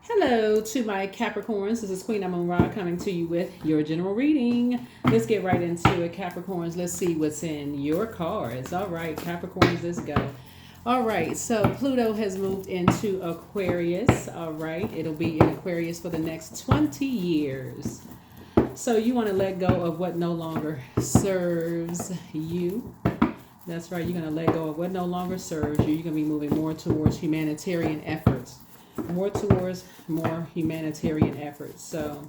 Hello to my Capricorns. This is Queen Amun Ra coming to you with your general reading. Let's get right into it, Capricorns. Let's see what's in your cards. All right, Capricorns, let's go. All right, so Pluto has moved into Aquarius. All right, it'll be in Aquarius for the next 20 years. So you want to let go of what no longer serves you. That's right, you're going to let go of what no longer serves you. You're going to be moving more towards humanitarian efforts. More humanitarian efforts. So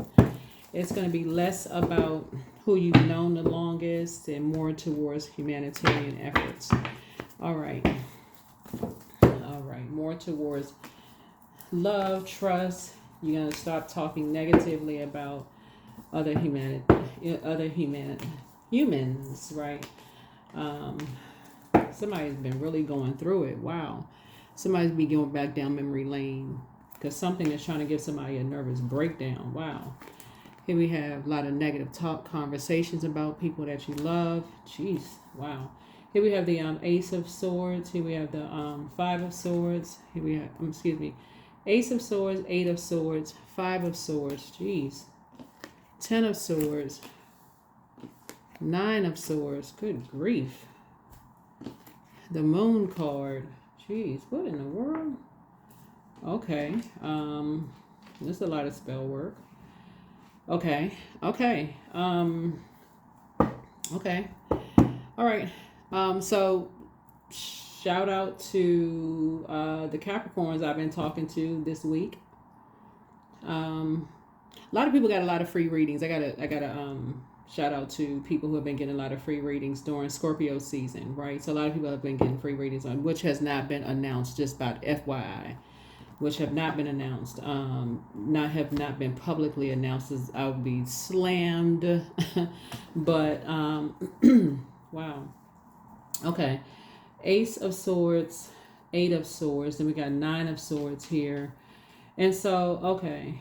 it's going to be less about who you've known the longest and more towards humanitarian efforts. All right. More towards love, trust. You're going to stop talking negatively about humans, right? Somebody's been really going through it. Wow. Somebody's be going back down memory lane because something is trying to give somebody a nervous breakdown. Wow. Here we have a lot of negative talk, conversations about people that you love. Jeez. Wow. Here we have the Ace of Swords. Here we have the Five of Swords. Here we have, Ace of Swords, Eight of Swords, Five of Swords. Jeez. 10 of Swords. 9 of Swords. Good grief. The Moon card. Jeez, what in the world? Okay. There's a lot of spell work. Okay. Okay. Okay. All right. So shout out to the Capricorns I've been talking to this week. A lot of people got a lot of free readings. I gotta shout out to people who have been getting a lot of free readings during Scorpio season, right? So a lot of people have been getting free readings on, which has not been announced, just about FYI, which have not been announced, have not been publicly announced, as I would be slammed. But wow. Okay. Ace of Swords, Eight of Swords, then we got 9 of Swords here. And so, okay.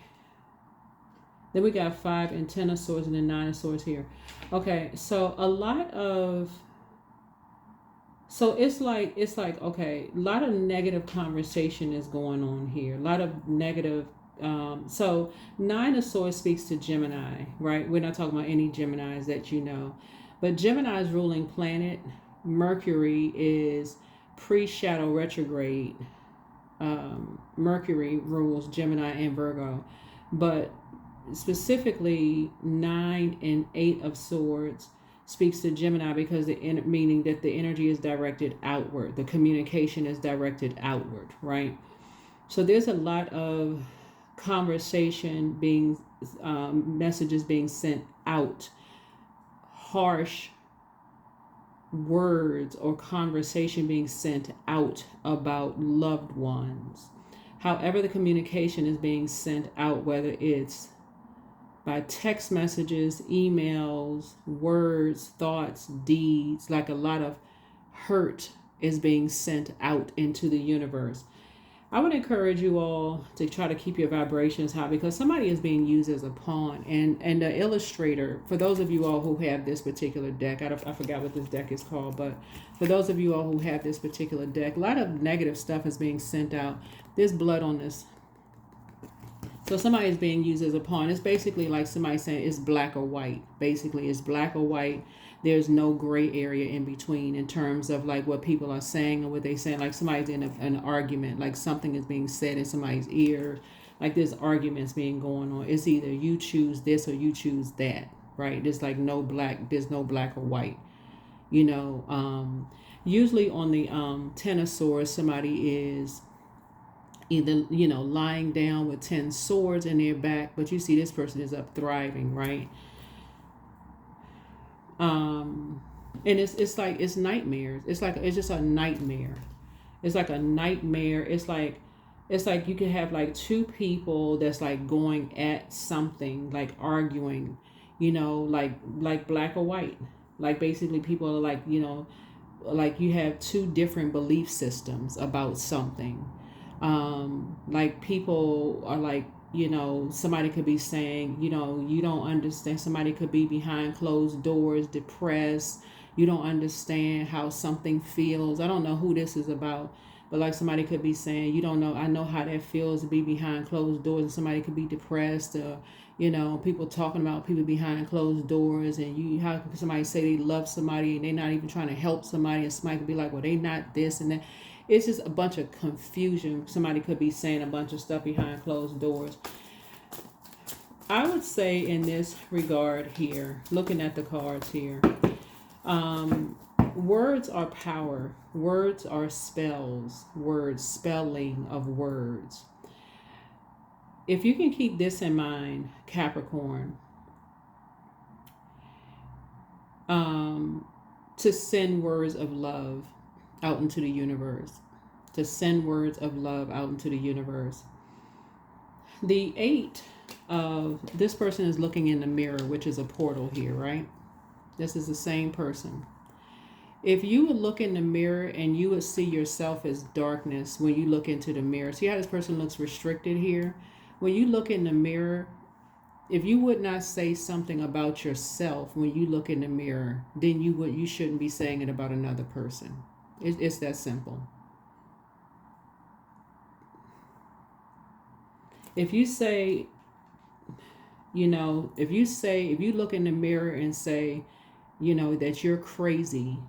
Then we got 5 and 10 of Swords and then 9 of Swords here. Okay, so it's like, okay, a lot of negative conversation is going on here. A lot of negative, so 9 of Swords speaks to Gemini, right? We're not talking about any Geminis that you know. But Gemini's ruling planet, Mercury, is pre-shadow retrograde. Mercury rules Gemini and Virgo. But specifically 9 and 8 of Swords speaks to Gemini because meaning that the energy is directed outward, the communication is directed outward, right? So there's a lot of conversation being messages being sent out, harsh words or conversation being sent out about loved ones. However the communication is being sent out, whether it's by text messages, emails, words, thoughts, deeds, like a lot of hurt is being sent out into the universe. I would encourage you all to try to keep your vibrations high because somebody is being used as a pawn. And the illustrator, for those of you all who have this particular deck, I forgot what this deck is called, but for those of you all who have this particular deck, a lot of negative stuff is being sent out. There's blood on this. So somebody is being used as a pawn. It's basically like somebody saying it's black or white. Basically, it's black or white. There's no gray area in between in terms of like what people are saying or what they're saying. Like somebody's in an argument, like something is being said in somebody's ear. Like there's arguments being going on. It's either you choose this or you choose that, right? There's like there's no black or white. You know, usually on the 10 of Swords, somebody is either, lying down with 10 swords in their back, but you see this person is up thriving, right? And it's like, it's nightmares. It's just a nightmare. It's like a nightmare. It's like you could have like two people that's like going at something, like arguing, like black or white. Like basically people are like, like you have two different belief systems about something. Like people are like, somebody could be saying, you don't understand. Somebody could be behind closed doors, depressed. You don't understand how something feels. I don't know who this is about, But like somebody could be saying, you don't know, I know how that feels to be behind closed doors, and somebody could be depressed, or, you know, people talking about people behind closed doors, and you, how can somebody say they love somebody and they're not even trying to help somebody, and somebody could be like, well, they not this and that. It's just a bunch of confusion. Somebody could be saying a bunch of stuff behind closed doors. I would say in this regard here, looking at the cards here, words are power. Words are spells. Words, spelling of words. If you can keep this in mind, Capricorn, to send words of love out into the universe. To send words of love out into the universe. The 8 of this person is looking in the mirror, which is a portal here, right? This is the same person. If you would look in the mirror and you would see yourself as darkness when you look into the mirror. See how this person looks restricted here? When you look in the mirror, if you would not say something about yourself when you look in the mirror, then you shouldn't be saying it about another person. It's that simple. If you say, you know, if you look in the mirror and say, you know, that you're crazy.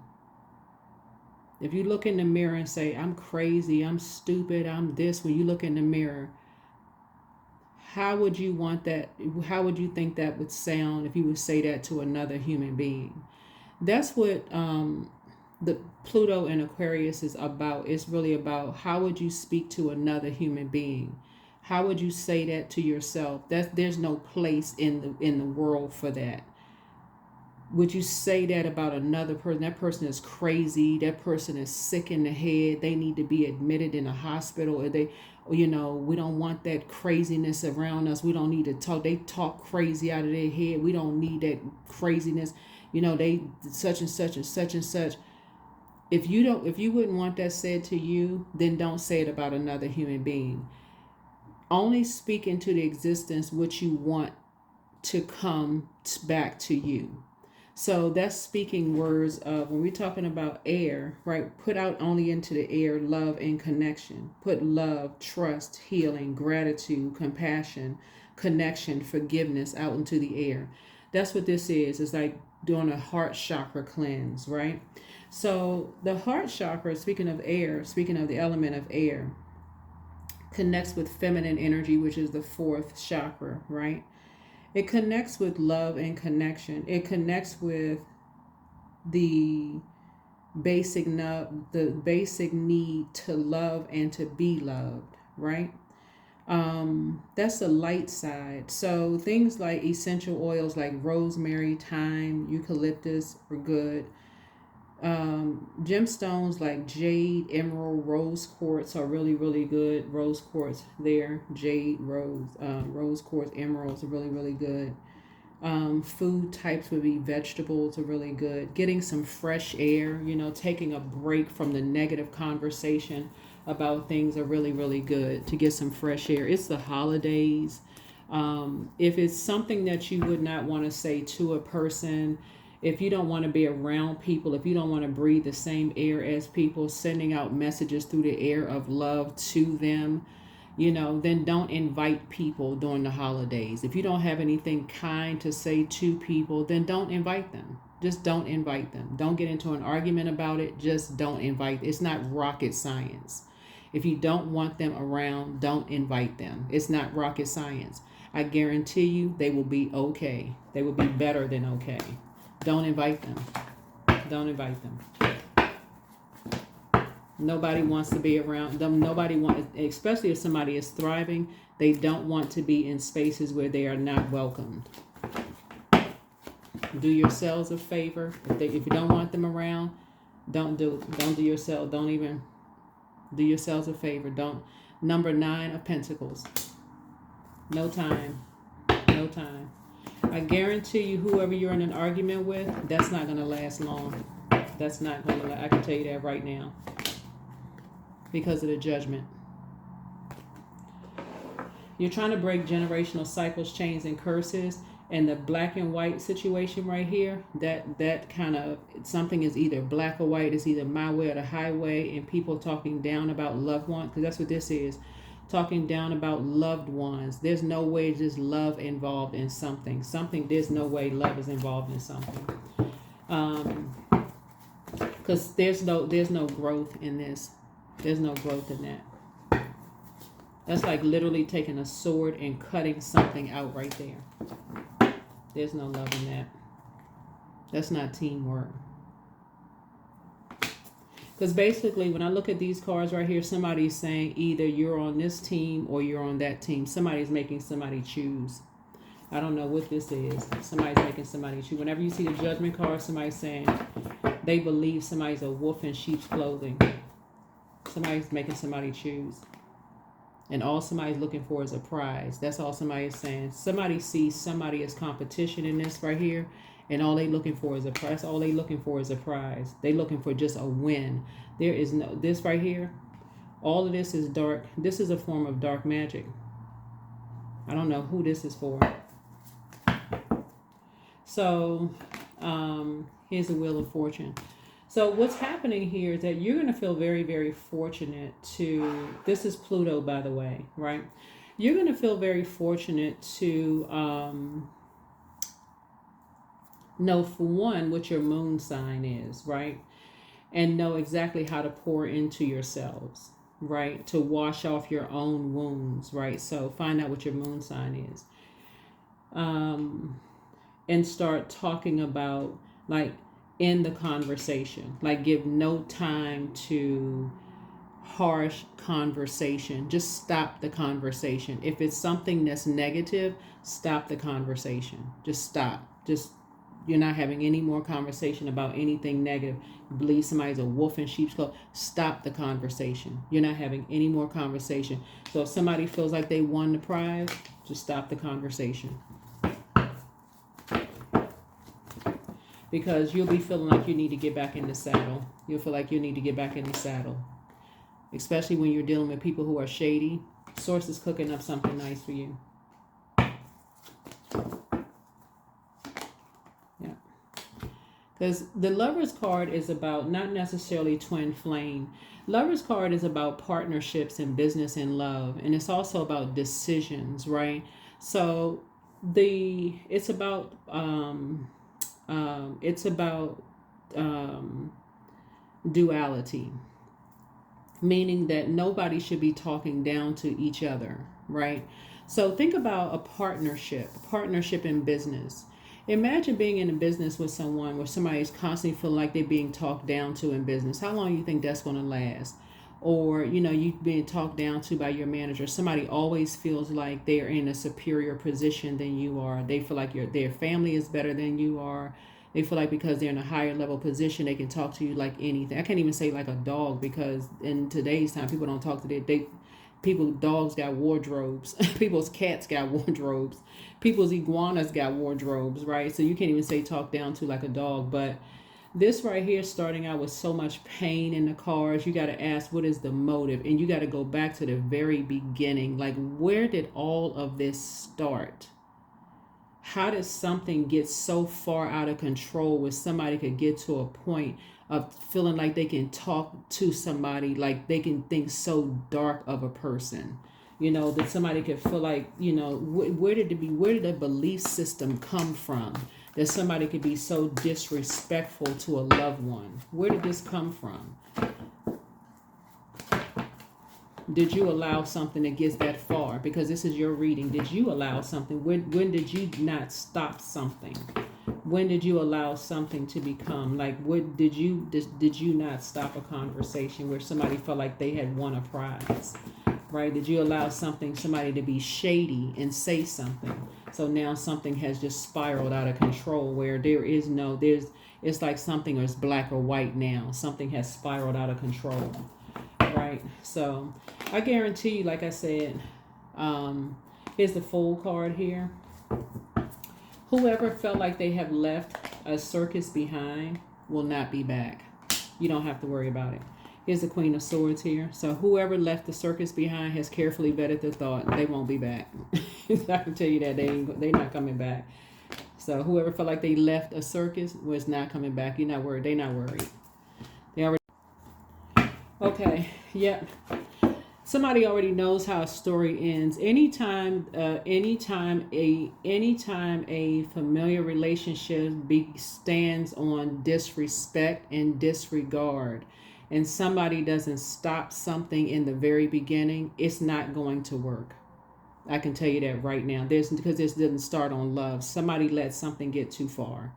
If you look in the mirror and say, I'm crazy, I'm stupid, I'm this, when you look in the mirror, how would you want that? How would you think that would sound if you would say that to another human being? That's what the Pluto and Aquarius is about. It's really about how would you speak to another human being? How would you say that to yourself? There's no place in the world for that. Would you say that about another person? That person is crazy. That person is sick in the head. They need to be admitted in a hospital. Or they, you know, we don't want that craziness around us. We don't need to talk. They talk crazy out of their head. We don't need that craziness. You know, they such and such and such and such. If you wouldn't want that said to you, then don't say it about another human being. Only speak into the existence what you want to come back to you. So that's speaking words of, when we're talking about air, right? Put out only into the air love and connection. Put love, trust, healing, gratitude, compassion, connection, forgiveness out into the air. That's what this is. It's like doing a heart chakra cleanse, right? So the heart chakra, speaking of air, speaking of the element of air, connects with feminine energy, which is the 4th chakra, right? It connects with love and connection. It connects with the basic need to love and to be loved, right? That's the light side. So things like essential oils like rosemary, thyme, eucalyptus are good. Gemstones like jade, emerald, rose quartz are really, really good. Rose quartz there, jade, rose quartz, emeralds are really, really good. Food types would be vegetables are really good. Getting some fresh air, you know, taking a break from the negative conversation about things are really, really good to get some fresh air. It's the holidays. If it's something that you would not want to say to a person, if you don't want to be around people, if you don't want to breathe the same air as people, sending out messages through the air of love to them, you know, then don't invite people during the holidays. If you don't have anything kind to say to people, then don't invite them. Just don't invite them. Don't get into an argument about it. Just don't invite. It's not rocket science. If you don't want them around, don't invite them. It's not rocket science. I guarantee you they will be okay. They will be better than okay. Don't invite them. Don't invite them. Nobody wants to be around them. Nobody wants, especially if somebody is thriving, they don't want to be in spaces where they are not welcomed. Do yourselves a favor. If you don't want them around, don't do yourself. Don't even do yourselves a favor. Don't. Number 9 of Pentacles. No time. No time. I guarantee you, whoever you're in an argument with, that's not going to last long. That's not going to last. I can tell you that right now. Because of the judgment. You're trying to break generational cycles, chains, and curses. And the black and white situation right here, that kind of, something is either black or white, it's either my way or the highway, and people talking down about loved ones, because that's what this is, talking down about loved ones. There's no way there's love involved in something. There's no way love is involved in something. Because there's no growth in this. There's no growth in that. That's like literally taking a sword and cutting something out right there. There's no love in that. That's not teamwork. Because basically, when I look at these cards right here, somebody's saying either you're on this team or you're on that team. Somebody's making somebody choose. I don't know what this is. Somebody's making somebody choose. Whenever you see the Judgment card, somebody's saying they believe somebody's a wolf in sheep's clothing. Somebody's making somebody choose. And all somebody's looking for is a prize. That's all somebody is saying. Somebody sees somebody as competition in this right here, and all they looking for is a prize. All they looking for is a prize. They looking for just a win. There is no, this right here, all of this is dark. This is a form of dark magic. I don't know who this is for. So, here's the Wheel of Fortune. So what's happening here is that you're going to feel very, very fortunate to, this is Pluto, by the way, right? You're going to feel very fortunate to know, for one, what your moon sign is, right? And know exactly how to pour into yourselves, right? To wash off your own wounds, right? So find out what your moon sign is. And start talking about, like, in the conversation, like give no time to harsh conversation. Just stop the conversation. If it's something that's negative, stop the conversation. Just stop. You're not having any more conversation about anything negative. You believe somebody's a wolf in sheep's clothing, stop the conversation. You're not having any more conversation. So if somebody feels like they won the prize, just stop the conversation. Because you'll be feeling like you need to get back in the saddle. You'll feel like you need to get back in the saddle. Especially when you're dealing with people who are shady. Source is cooking up something nice for you. Yeah. Because the Lover's card is about not necessarily twin flame. Lover's card is about partnerships and business and love. And it's also about decisions, right? So it's about duality, meaning that nobody should be talking down to each other, right? So think about a partnership in business. Imagine being in a business with someone where somebody's constantly feeling like they're being talked down to in business. How long do you think that's going to last? Or, you being talked down to by your manager. Somebody always feels like they're in a superior position than you are. They feel like their family is better than you are. They feel like because they're in a higher level position, they can talk to you like anything. I can't even say like a dog, because in today's time, people don't talk to dogs got wardrobes. People's cats got wardrobes. People's iguanas got wardrobes, right? So you can't even say talk down to like a dog. But this right here, starting out with so much pain in the cards, you got to ask, what is the motive? And you got to go back to the very beginning. Like, where did all of this start? How did something get so far out of control where somebody could get to a point of feeling like they can talk to somebody, like they can think so dark of a person? That somebody could feel like, where did the belief system come from? That somebody could be so disrespectful to a loved one. Where did this come from? Did you allow something to get that far? Because this is your reading. Did you allow something? When did you not stop something? When did you allow something to become like? What did you not stop a conversation where somebody felt like they had won a prize? Right? Did you allow somebody to be shady and say something? So now something has just spiraled out of control where it's like something is black or white now. Something has spiraled out of control. Right? So I guarantee you, like I said, here's the Fool card here. Whoever felt like they have left a circus behind will not be back. You don't have to worry about it. Here's the Queen of Swords here. So whoever left the circus behind has carefully vetted the thought. They won't be back. I can tell you that they're not coming back. So whoever felt like they left a circus was not coming back. You're not worried. They're not worried. They already. Okay. Yep. Somebody already knows how a story ends. Anytime a familiar relationship stands on disrespect and disregard, and somebody doesn't stop something in the very beginning, it's not going to work. I can tell you that right now. Because this didn't start on love. Somebody let something get too far.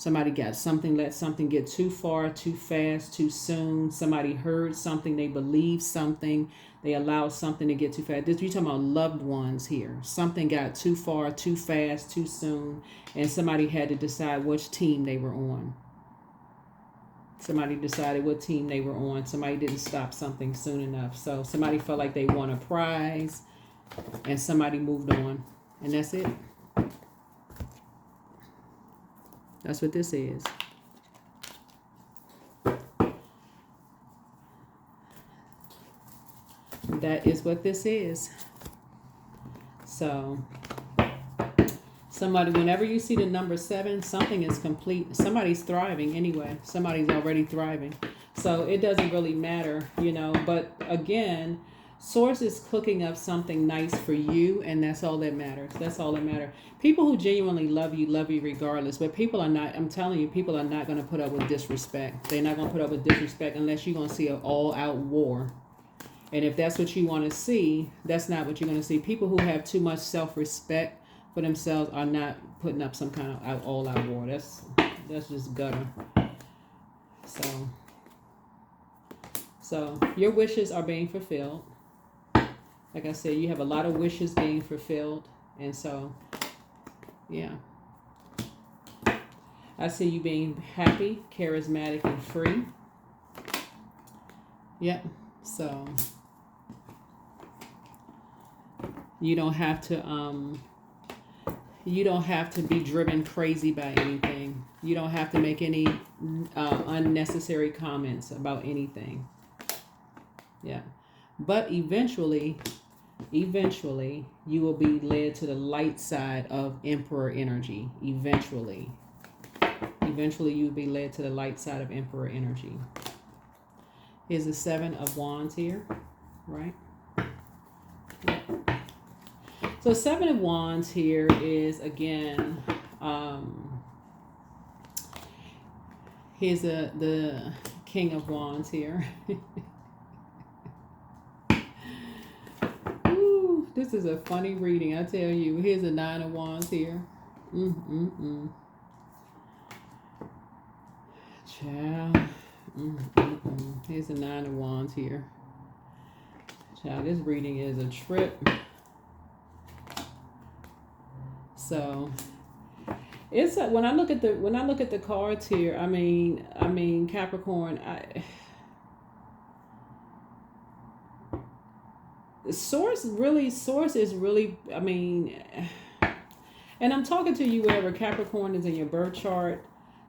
Let something get too far, too fast, too soon. Somebody heard something, they believed something, they allowed something to get too fast. You're talking about loved ones here. Something got too far, too fast, too soon, and somebody had to decide which team they were on. Somebody decided what team they were on. Somebody didn't stop something soon enough. So somebody felt like they won a prize, and somebody moved on. And that's it. That's what this is. That is what this is. So, somebody, whenever you see the number 7, something is complete. Somebody's thriving anyway. Somebody's already thriving. So, it doesn't really matter, But again, Source is cooking up something nice for you, and that's all that matters. That's all that matters. People who genuinely love you regardless. But people are not, I'm telling you, people are not going to put up with disrespect. They're not going to put up with disrespect unless you're going to see an all-out war. And if that's what you want to see, that's not what you're going to see. People who have too much self-respect for themselves are not putting up some kind of all-out war. That's just gutter. So your wishes are being fulfilled. Like I said, you have a lot of wishes being fulfilled. And so, yeah. I see you being happy, charismatic, and free. Yep. So, you don't have to be driven crazy by anything. You don't have to make any unnecessary comments about anything. Yeah. But eventually you will be led to the light side of Emperor energy. Eventually you'll be led to the light side of Emperor energy. Here's the 7 of Wands here, right? So 7 of Wands here is, again, here's the King of Wands here. This is a funny reading, I tell you. Here's a 9 of Wands here. Child. Here's a 9 of Wands here. Child, this reading is a trip. So it's when I look at the cards here, I mean Capricorn, Source is really, and I'm talking to you wherever Capricorn is in your birth chart.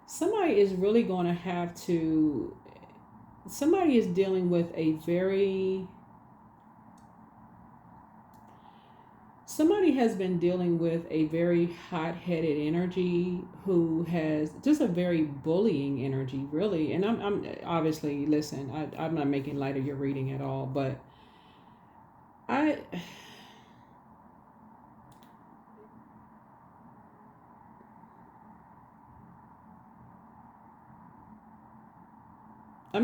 Somebody is really going to have to, somebody is dealing with somebody has been dealing with a very hot-headed energy who has just a very bullying energy, really. And I'm obviously, listen, I'm not making light of your reading at all, but I'm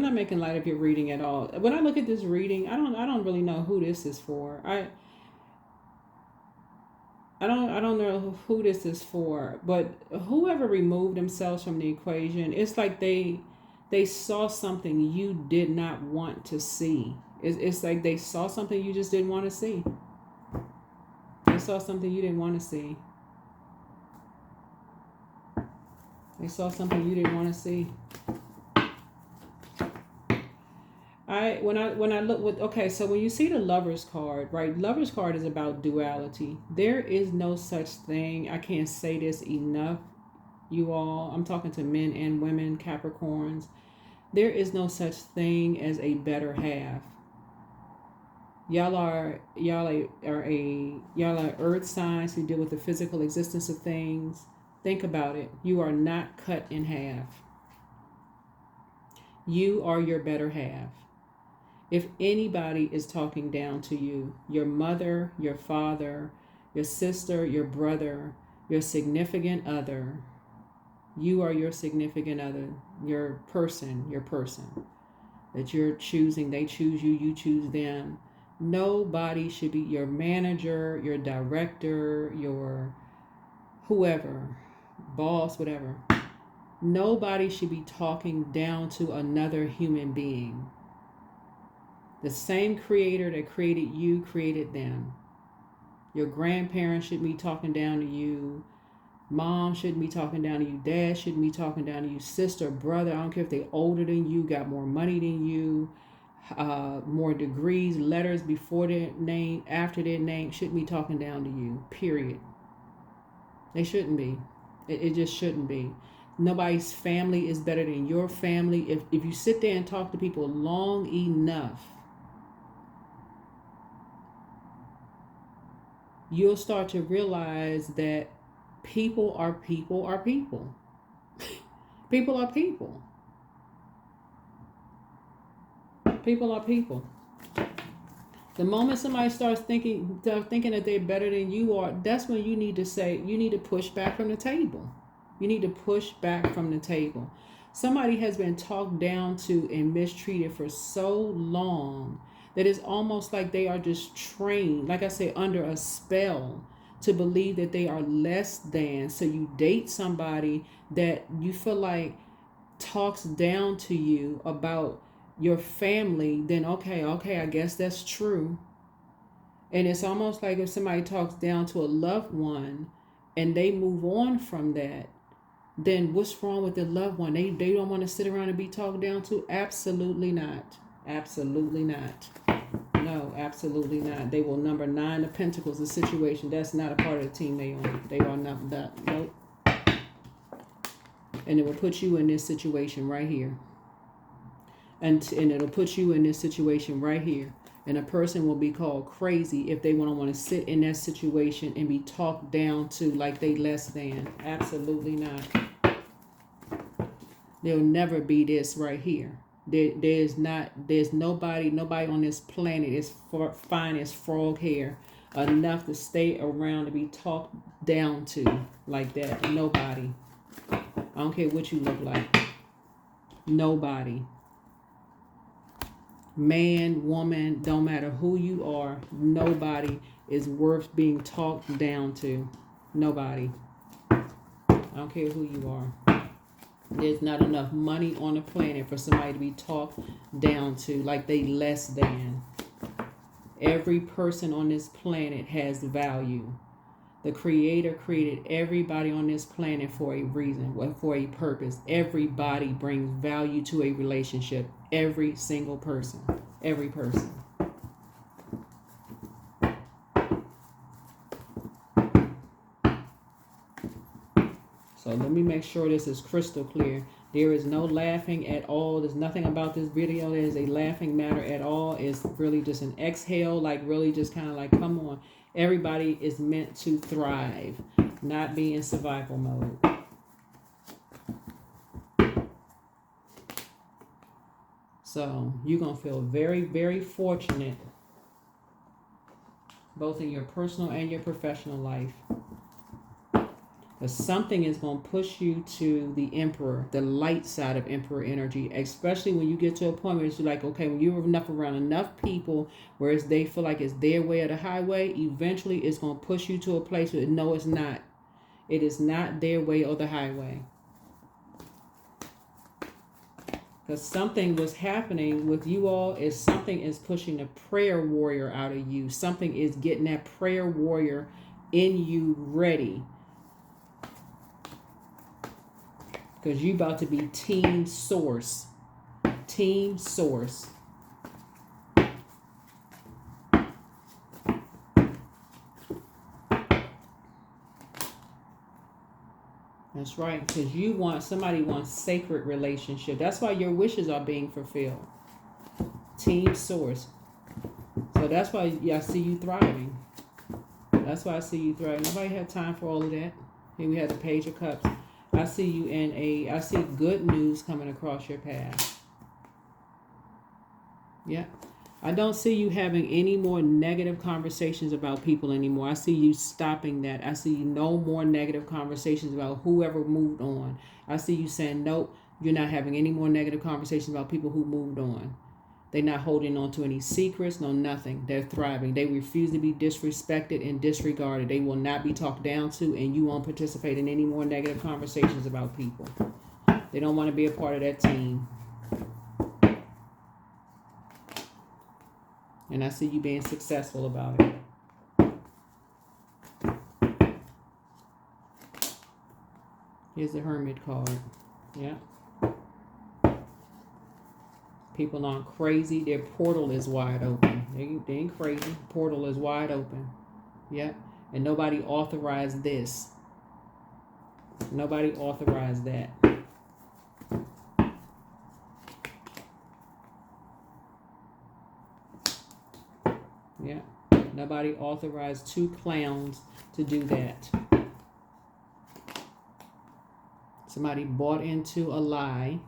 not making light of your reading at all. When I look at this reading, I don't really know who this is for. I don't know who this is for, but whoever removed themselves from the equation, it's like they saw something you did not want to see. It's like they saw something you just didn't want to see. They saw something you didn't want to see. They saw something you didn't want to see. When I look with, okay, so when you see the Lover's card, right? Lover's card is about duality. There is no such thing. I can't say this enough, you all. I'm talking to men and women, Capricorns. There is no such thing as a better half. Y'all are earth signs who deal with the physical existence of things. Think about it. You are not cut in half. You are your better half. If anybody is talking down to you, your mother, your father, your sister, your brother, your significant other, you are your significant other, your person that you're choosing. They choose you, you choose them. Nobody should be your manager, your director, your whoever, boss, whatever. Nobody should be talking down to another human being. The same creator that created you created them. Your grandparents shouldn't be talking down to you. Mom shouldn't be talking down to you. Dad shouldn't be talking down to you. Sister, brother, I don't care if they're older than you, got more money than you, more degrees, letters before their name, after their name, shouldn't be talking down to you, period. They shouldn't be. It just shouldn't be. Nobody's family is better than your family. If you sit there and talk to people long enough, you'll start to realize that people are people are people. People are people. People are people. The moment somebody starts thinking that they're better than you are, that's when you need to say, you need to push back from the table. You need to push back from the table. Somebody has been talked down to and mistreated for so long that it's almost like they are just trained, like I say, under a spell to believe that they are less than. So you date somebody that you feel like talks down to you about your family, then okay, I guess that's true. And it's almost like if somebody talks down to a loved one and they move on from that, then what's wrong with the loved one? They don't want to sit around and be talked down to? Absolutely not. Absolutely not. No, absolutely not. They will number 9 of Pentacles, the situation. That's not a part of the team they own. They are not that. Nope. And it will put you in this situation right here. And it'll put you in this situation right here. And a person will be called crazy if they want to sit in that situation and be talked down to like they less than. Absolutely not. There'll never be this right here. There's nobody on this planet is fine as frog hair enough to stay around to be talked down to like that. Nobody. I don't care what you look like. Nobody. Man, woman, don't matter who you are, nobody is worth being talked down to. Nobody. I don't care who you are. There's not enough money on the planet for somebody to be talked down to like they less than. Every person on this planet has value. The Creator created everybody on this planet for a reason, for a purpose. Everybody brings value to a relationship. Every single person. Every person. So let me make sure this is crystal clear. There is no laughing at all. There's nothing about this video that is a laughing matter at all. It's really just an exhale, like really just kind of like, come on. Everybody is meant to thrive, not be in survival mode. So you're going to feel very, very fortunate, both in your personal and your professional life. Because something is going to push you to the Emperor, the light side of Emperor energy, especially when you get to a point where it's like, okay, when you're around enough people, whereas they feel like it's their way or the highway, eventually it's going to push you to a place where, no, it's not. It is not their way or the highway. Because something was happening with you all, is something is pushing a prayer warrior out of you. Something is getting that prayer warrior in you ready. Because you about to be team source. Team source. That's right. Because somebody wants sacred relationship. That's why your wishes are being fulfilled. Team source. So that's why I see you thriving. That's why I see you thriving. Nobody had time for all of that. Here we have the Page of Cups. I see you I see good news coming across your path. Yeah. I don't see you having any more negative conversations about people anymore. I see you stopping that. I see you no more negative conversations about whoever moved on. I see you saying, nope, you're not having any more negative conversations about people who moved on. They're not holding on to any secrets, no nothing. They're thriving. They refuse to be disrespected and disregarded. They will not be talked down to, and you won't participate in any more negative conversations about people. They don't want to be a part of that team. And I see you being successful about it. Here's the Hermit card. Yeah. People aren't crazy. Their portal is wide open. They ain't crazy. Portal is wide open. Yeah. And nobody authorized this. Nobody authorized that. Yeah. Nobody authorized two clowns to do that. Somebody bought into a lie.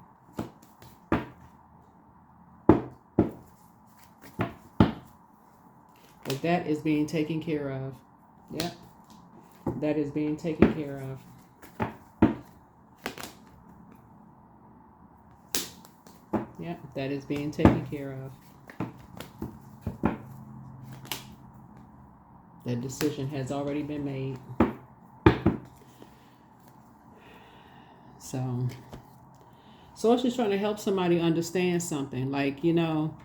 But that is being taken care of. Yeah. That is being taken care of. Yeah. That is being taken care of. That decision has already been made. So it's just trying to help somebody understand something. Like, you know,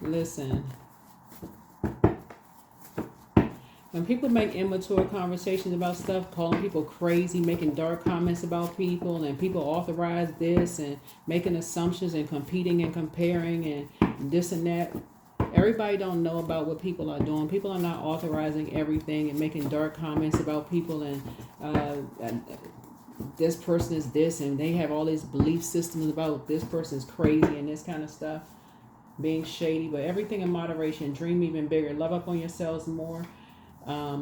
listen. When people make immature conversations about stuff, calling people crazy, making dark comments about people, and people authorize this and making assumptions and competing and comparing and this and that, everybody don't know about what people are doing. People are not authorizing everything and making dark comments about people and this person is this, and they have all these belief systems about this person is crazy and this kind of stuff, being shady. But everything in moderation. Dream even bigger. Love up on yourselves more.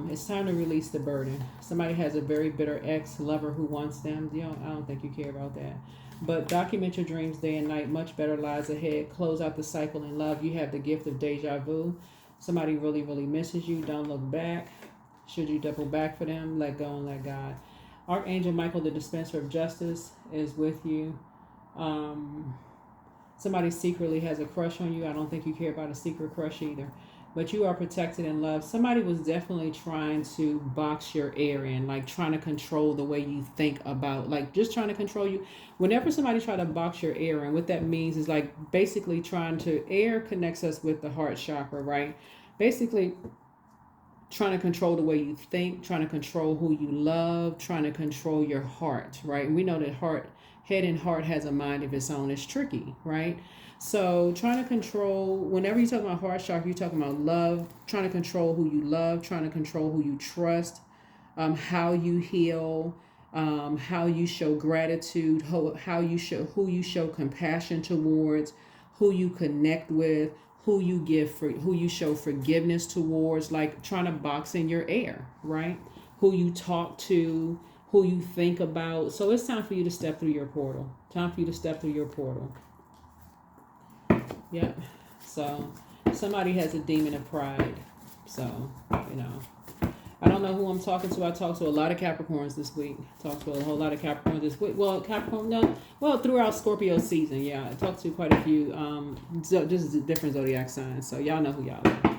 It's time to release the burden. Somebody has a very bitter ex-lover who wants them. I don't think you care about that. But document your dreams day and night. Much better lies ahead. Close out the cycle in love. You have the gift of deja vu. Somebody really, really misses you. Don't look back. Should you double back for them, let go and let God. Archangel Michael, the dispenser of justice, is with you. Somebody secretly has a crush on you. I don't think you care about a secret crush either. But you are protected and loved. Somebody was definitely trying to box your air in, like trying to control the way you think about, like just trying to control you. Whenever somebody try to box your air in, what that means is like basically trying to, air connects us with the heart chakra, right? Basically trying to control the way you think, trying to control who you love, trying to control your heart, right? And we know that head and heart has a mind of its own. It's tricky, right? So trying to control, whenever you talk about heart chakra, you're talking about love, trying to control who you love, trying to control who you trust, how you heal, how you show gratitude, who you show compassion towards, who you connect with, who you show forgiveness towards, like trying to box in your air, right? Who you talk to, who you think about. So it's time for you to step through your portal. Time for you to step through your portal. Yeah. So somebody has a demon of pride. So, I don't know who I'm talking to. I talked to a lot of Capricorns this week. Talked to a whole lot of Capricorns this week. Well, throughout Scorpio season, yeah. I talked to quite a few, just different zodiac signs. So y'all know who y'all are.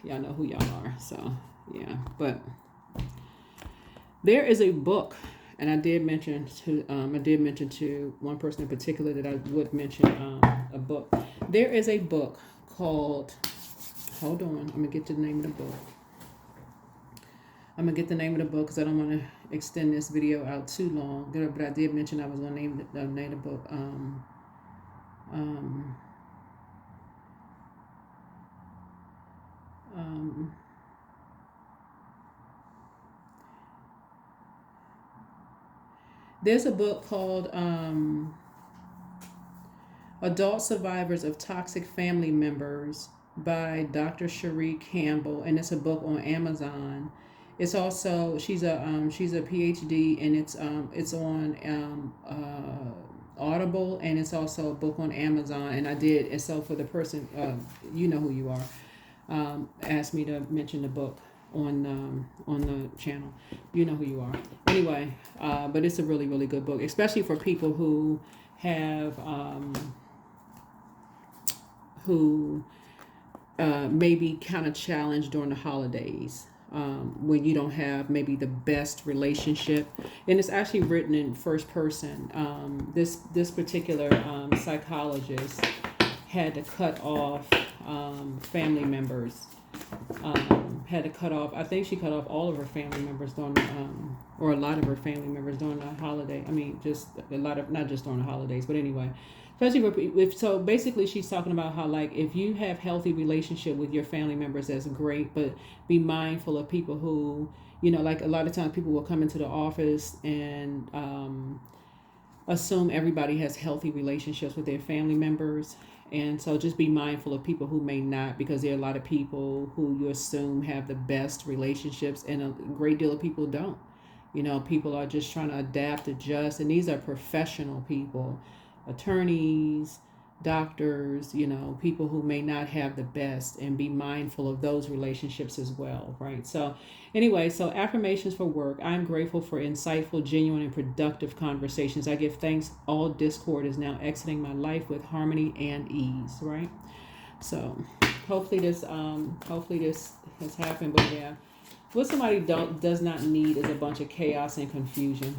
Y'all know who y'all are. So, yeah. But there is a book, and I did mention to one person in particular that I would mention a book. There is a book called, hold on, I'm going to get to the name of the book. I'm going to get the name of the book because I don't want to extend this video out too long. But I did mention I was going to name the book. There's a book called Adult Survivors of Toxic Family Members by Dr. Cherie Campbell, and it's a book on Amazon. It's also she's a PhD, and it's on Audible, and it's also a book on Amazon. And I did, and so for the person, you know who you are, asked me to mention the book on the channel. You know who you are. Anyway, but it's a really, really good book, especially for people who have who may be kind of challenged during the holidays, when you don't have maybe the best relationship. And it's actually written in first person. This particular psychologist had to cut off family members. Had to cut off. I think she cut off all of her family members during, or a lot of her family members during the holiday. I mean, just a lot of, not just during the holidays, but anyway. Especially if so, basically, she's talking about how, like, if you have healthy relationship with your family members, that's great. But be mindful of people who, like a lot of times people will come into the office and assume everybody has healthy relationships with their family members. And so just be mindful of people who may not, because there are a lot of people who you assume have the best relationships, and a great deal of people don't. People are just trying to adapt, adjust, and these are professional people, attorneys, doctors, people who may not have the best, and be mindful of those relationships as well, right? So anyway, so affirmations for work. I'm grateful for insightful, genuine, and productive conversations. I give thanks all discord is now exiting my life with harmony and ease, right? So hopefully this has happened. But yeah, what somebody does not need is a bunch of chaos and confusion.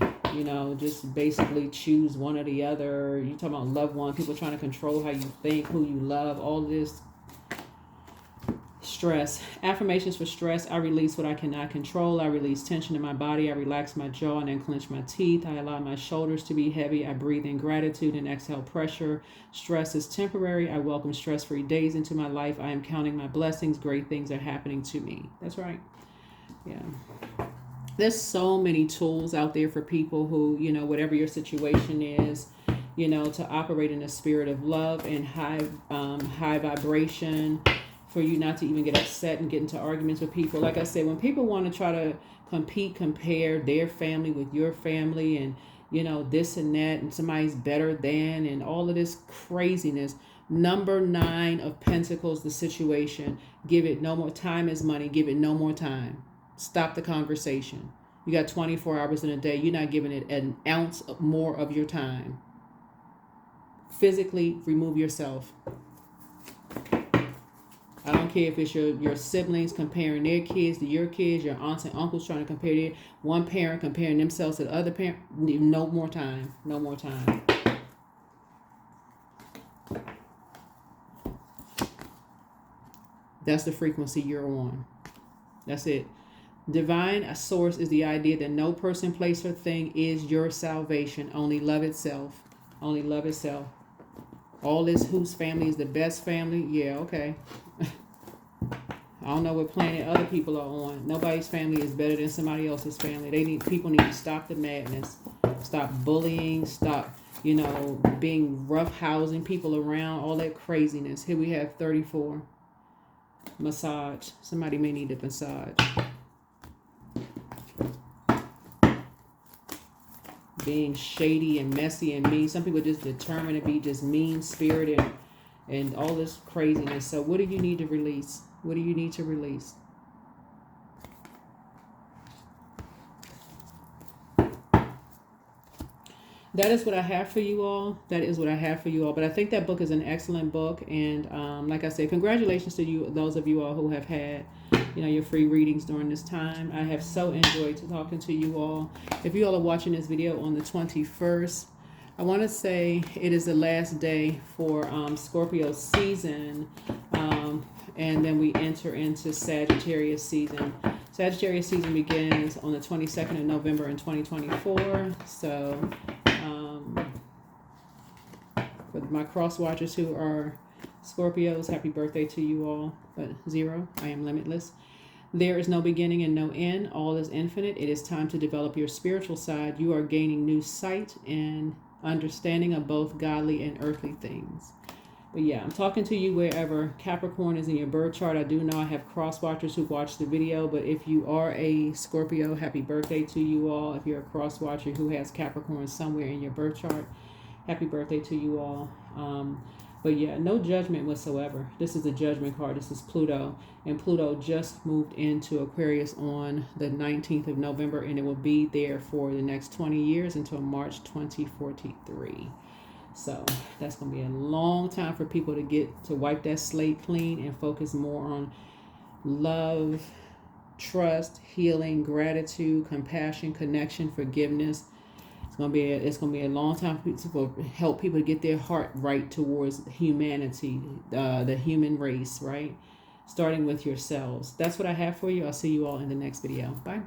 Just basically choose one or the other. You talking about loved one, people trying to control how you think, who you love, all this stress. Affirmations for stress. I release what I cannot control. I release tension in my body. I relax my jaw and then clench my teeth. I allow my shoulders to be heavy. I breathe in gratitude and exhale pressure. Stress is temporary. I welcome stress-free days into my life. I am counting my blessings. Great things are happening to me. That's right. Yeah. There's so many tools out there for people who, whatever your situation is, to operate in a spirit of love and high vibration, for you not to even get upset and get into arguments with people. Like I said, when people want to try to compare their family with your family, and, this and that, and somebody's better than, and all of this craziness. Number 9 of Pentacles, the situation. Give it no more time is money. Give it no more time. Stop the conversation. You got 24 hours in a day. You're not giving it an ounce more of your time. Physically remove yourself. I don't care if it's your siblings comparing their kids to your kids, your aunts and uncles trying to compare one parent comparing themselves to the other parent. No more time. No more time. That's the frequency you're on. That's it. Divine source is the idea that no person, place, or thing is your salvation. Only love itself. Only love itself. All this whose family is the best family. Yeah, okay. I don't know what planet other people are on. Nobody's family is better than somebody else's family. People need to stop the madness. Stop bullying. Stop, being roughhousing people around. All that craziness. Here we have 34. Massage. Somebody may need a massage. Being shady and messy and mean. Some people just determined to be just mean-spirited and all this craziness. So what do you need to release? What do you need to release? That is what I have for you all. That is what I have for you all. But I think that book is an excellent book. And like I said, congratulations to you, those of you all who have had, your free readings during this time. I have so enjoyed talking to you all. If you all are watching this video on the 21st, I want to say it is the last day for Scorpio season. And then we enter into Sagittarius season. Sagittarius season begins on the 22nd of November in 2024. So for my cross watchers who are Scorpios, happy birthday to you all. But 0, I am limitless. There is no beginning and no end. All is infinite. It is time to develop your spiritual side. You are gaining new sight and understanding of both godly and earthly things. But yeah, I'm talking to you wherever Capricorn is in your birth chart. I do know I have cross watchers who watch the video, but if you are a Scorpio, happy birthday to you all. If you're a cross watcher who has Capricorn somewhere in your birth chart, happy birthday to you all. But yeah, no judgment whatsoever. This is a judgment card. This is Pluto. And Pluto just moved into Aquarius on the 19th of November, and it will be there for the next 20 years until March 2043. So that's going to be a long time for people to get to wipe that slate clean and focus more on love, trust, healing, gratitude, compassion, connection, forgiveness. It's going to be a long time to help people to get their heart right towards humanity, the human race, right? Starting with yourselves. That's what I have for you. I'll see you all in the next video. Bye.